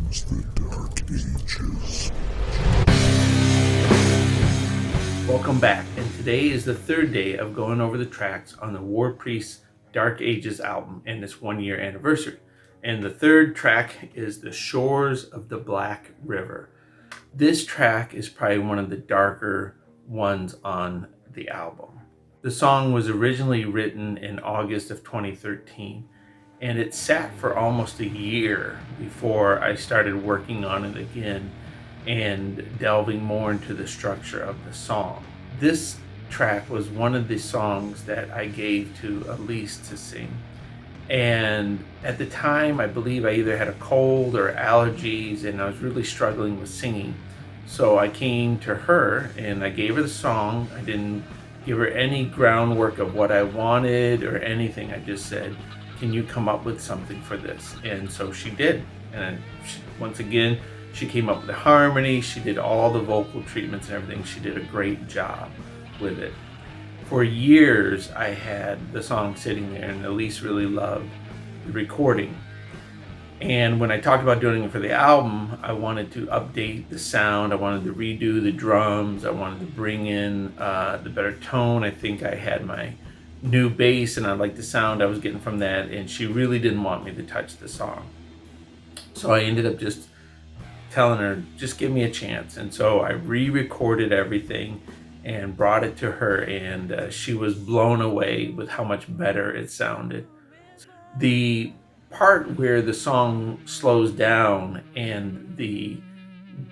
begins the Dark Ages. Welcome back, and today is the third day of going over the tracks on the Warpriest Dark Ages album and its 1-year anniversary. And the third track is The Shores of the Black River. This track is probably one of the darker ones on the album. The song was originally written in August of 2013, and it sat for almost a year before I started working on it again and delving more into the structure of the song. This track was one of the songs that I gave to Elis to sing. And at the time, I believe I either had a cold or allergies, and I was really struggling with singing. So I came to her and I gave her the song. I didn't give her any groundwork of what I wanted or anything. I just said, can you come up with something for this? And so she did. And once again, she came up with the harmony. She did all the vocal treatments and everything. She did a great job with it. For years, I had the song sitting there, and Elis really loved the recording. And when I talked about doing it for the album, I wanted to update the sound. I wanted to redo the drums. I wanted to bring in the better tone. I think I had my new bass, and I liked the sound I was getting from that. And she really didn't want me to touch the song. So I ended up just telling her, just give me a chance. And so I re-recorded everything and brought it to her, and she was blown away with how much better it sounded. The part where the song slows down and the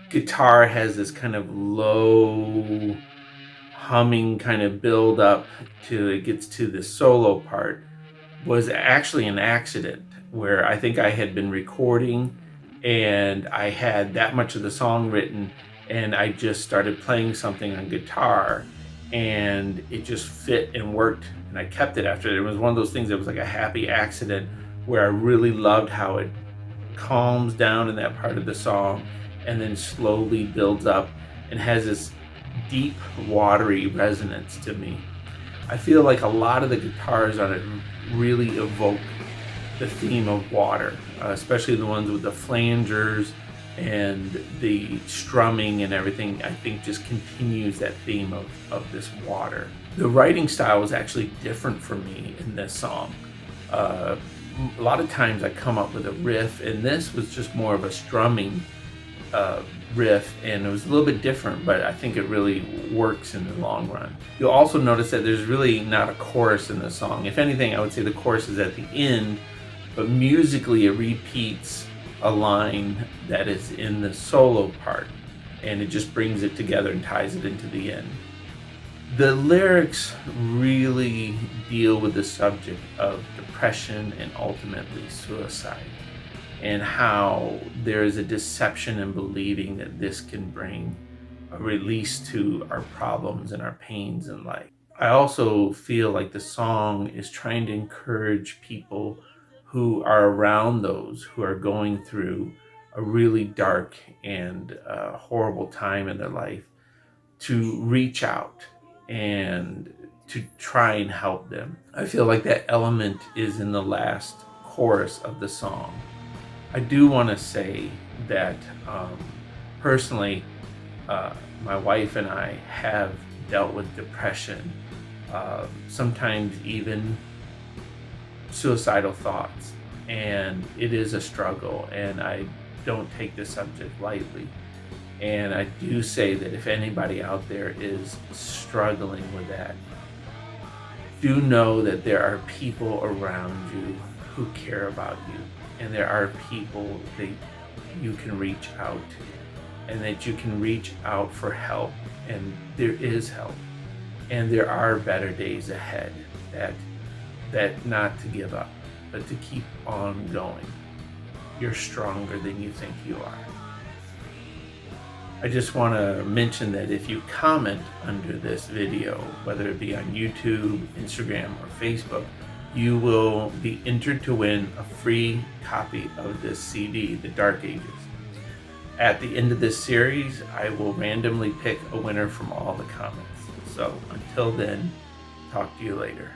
guitar has this kind of low humming kind of build up till it gets to the solo part was actually an accident, where I think I had been recording and I had that much of the song written, and I just started playing something on guitar, and it just fit and worked, and I kept it after it. It was one of those things that was like a happy accident, where I really loved how it calms down in that part of the song and then slowly builds up and has this deep, watery resonance to me. I feel like a lot of the guitars on it really evoke the theme of water, especially the ones with the flangers and the strumming and everything. I think just continues that theme of this water. The writing style was actually different for me in this song. A lot of times I come up with a riff, and this was just more of a strumming riff, and it was a little bit different, but I think it really works in the long run. You'll also notice that there's really not a chorus in the song. If anything, I would say the chorus is at the end, but musically it repeats a line that is in the solo part, and it just brings it together and ties it into the end. The lyrics really deal with the subject of depression and ultimately suicide, and how there is a deception in believing that this can bring a release to our problems and our pains in life. I also feel like the song is trying to encourage people who are around those who are going through a really dark and horrible time in their life to reach out and to try and help them. I feel like that element is in the last chorus of the song. I do want to say that personally, my wife and I have dealt with depression, sometimes even suicidal thoughts, and it is a struggle, and I don't take the subject lightly. And I do say that if anybody out there is struggling with that, do know that there are people around you who care about you, and there are people that you can reach out to, and that you can reach out for help, and there is help, and there are better days ahead. That not to give up, but to keep on going. You're stronger than you think you are. I just want to mention that if you comment under this video, whether it be on YouTube, Instagram, or Facebook, you will be entered to win a free copy of this CD, The Dark Ages. At the end of this series, I will randomly pick a winner from all the comments. So until then, talk to you later.